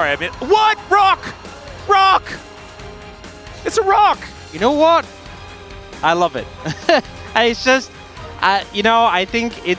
I mean, what? Rock! Rock! It's a rock! You know what? I love it. It's just, you know, I think it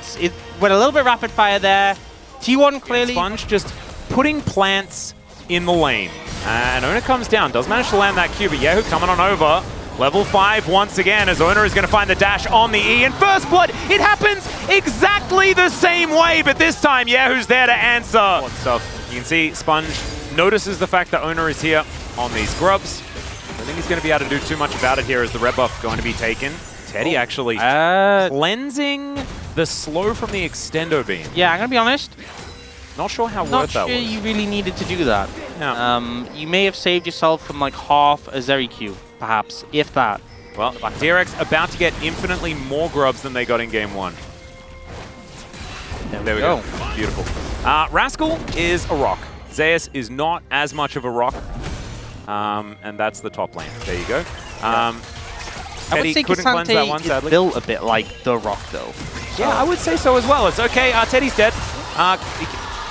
went a little bit rapid fire there. T1 clearly. Sponge just putting plants in the lane. And Ona comes down, does manage to land that Q, but Yehu coming on over. Level 5 once again as Ona is going to find the dash on the E. And First Blood, it happens exactly the same way, but this time Yehu's there to answer. Stuff. You can see Sponge notices the fact that Ona is here on these grubs. I think he's going to be able to do too much about it here as the red buff going to be taken. Teddy actually cleansing the slow from the extendo beam. Yeah, I'm going to be honest. Not sure how worth that was. Not sure you really needed to do that. No. You may have saved yourself from like half a Zeri Q, perhaps, if that. Well, DRX about to get infinitely more grubs than they got in game 1. There we go. Beautiful. Rascal is a rock. Zeus is not as much of a rock. And that's the top lane. There you go. I would say couldn't cleanse that one, is sadly. built a bit like the rock, though. Yeah, I would say so as well. It's okay. Teddy's dead.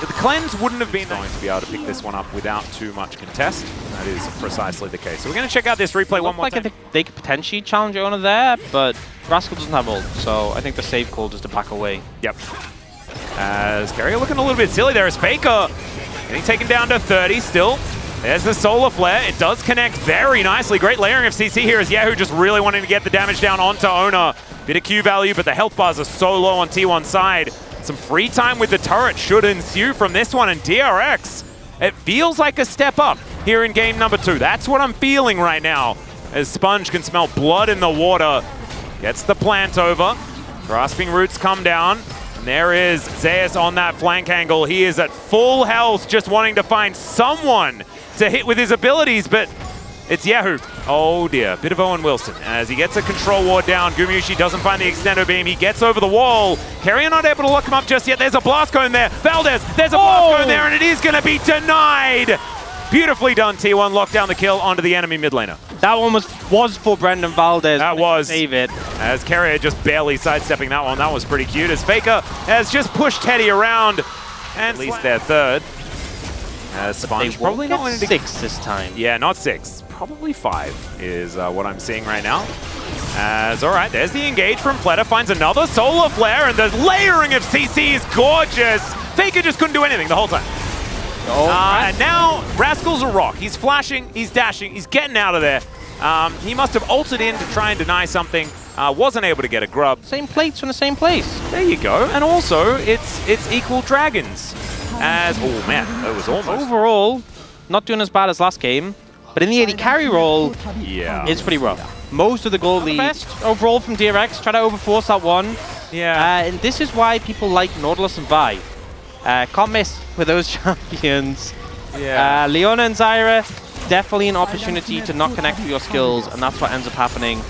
The cleanse wouldn't have been going to be able to pick this one up without too much contest. That is precisely the case. So we're going to check out this replay one more time. I think they could potentially challenge Ona there, but Rascal doesn't have ult, so I think the safe call just to back away. Yep. As Carrier looking a little bit silly there as Faker getting taken down to 30 still. There's the Solar Flare. It does connect very nicely. Great layering of CC here as Yehu just really wanting to get the damage down onto Ona. Bit of Q value, but the health bars are so low on T1's side. Some free time with the turret should ensue from this one. And DRX, it feels like a step up here in game number 2. That's what I'm feeling right now as Sponge can smell blood in the water. Gets the plant over. Grasping Roots come down. And there is Zeus on that flank angle. He is at full health, just wanting to find someone to hit with his abilities, but it's Yehu. Oh dear, bit of Owen Wilson as he gets a control ward down. Gumayusi doesn't find the extendo beam. He gets over the wall. Carrier not able to lock him up just yet. There's a blast cone there. Valdez, there's a blast cone there, and it is going to be denied. Beautifully done, T1. Lock down the kill onto the enemy mid laner. That one was for Brendan Valdez. That was. Save it. As Carrier just barely sidestepping that one. That was pretty cute. As Faker has just pushed Teddy around. And at least their third. Sponge probably not going to 6 this time. Yeah, not 6. Probably 5 is what I'm seeing right now. As all right, there's the engage from Pleta. Finds another Solar Flare, and the layering of CC is gorgeous. Faker just couldn't do anything the whole time. And now Rascal's a rock. He's flashing, he's dashing, he's getting out of there. He must have ulted in to try and deny something. Wasn't able to get a grub. Same plates from the same place. There you go. And also, it's equal dragons. As oh man, that was almost. Overall, not doing as bad as last game, but in the AD carry role, yeah, it's pretty rough. Most of the goal leads overall from DRX. Try to overforce that one. Yeah. And this is why people like Nautilus and Vi. Can't miss with those champions. Yeah. Leona and Zyra, definitely an opportunity to not connect with your skills, and that's what ends up happening.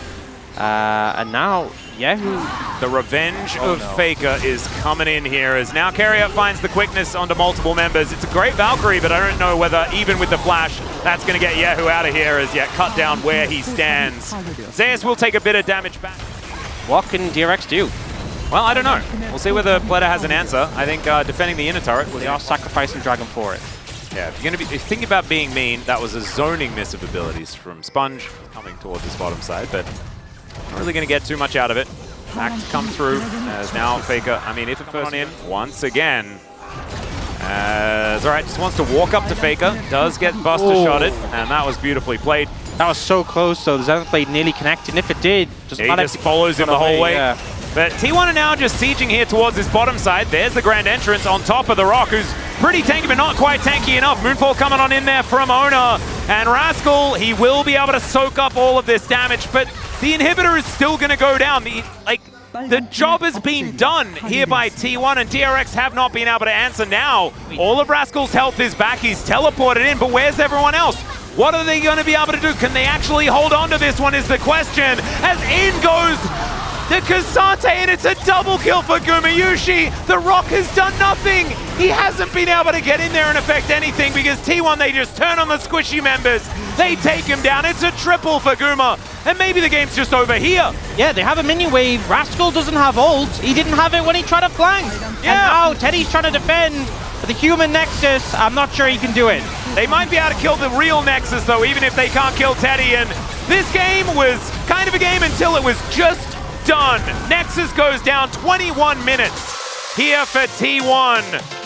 And now, Yehu. The revenge of Faker is coming in here as now Carrier finds the quickness onto multiple members. It's a great Valkyrie, but I don't know whether even with the flash, that's going to get Yehu out of here as yet cut down where he stands. Zeus will take a bit of damage back. What can DRX do? Well, I don't know. We'll see whether Pleta has an answer. I think defending the inner turret. They are sacrificing Dragon for it. Yeah, if you're going to be thinking about being mean, that was a zoning miss of abilities from Sponge coming towards his bottom side, but not really going to get too much out of it. Back to come through as now Faker, I mean, if it first in once again. As all right, just wants to walk up to Faker, does get Buster shotted, and that was beautifully played. That was so close, so the Zenith Blade nearly connected, and if it did, he just follows him the whole way. Yeah. But T1 are now just sieging here towards his bottom side. There's the Grand Entrance on top of the rock, who's pretty tanky, but not quite tanky enough. Moonfall coming on in there from Ona. And Rascal, he will be able to soak up all of this damage, but the inhibitor is still going to go down. The job has been done here by T1, and DRX have not been able to answer now. All of Rascal's health is back. He's teleported in, but where's everyone else? What are they going to be able to do? Can they actually hold on to this one is the question. As in goes the Kazate, and it's a double kill for Gumayusi. The Rock has done nothing. He hasn't been able to get in there and affect anything because T1, they just turn on the squishy members. They take him down. It's a triple for Guma. And maybe the game's just over here. Yeah, they have a mini wave. Rascal doesn't have ult. He didn't have it when he tried to flank. Yeah. And now Teddy's trying to defend. But the human Nexus, I'm not sure he can do it. They might be able to kill the real Nexus, though, even if they can't kill Teddy. And this game was kind of a game until it was just done. Nexus goes down 21 minutes here for T1.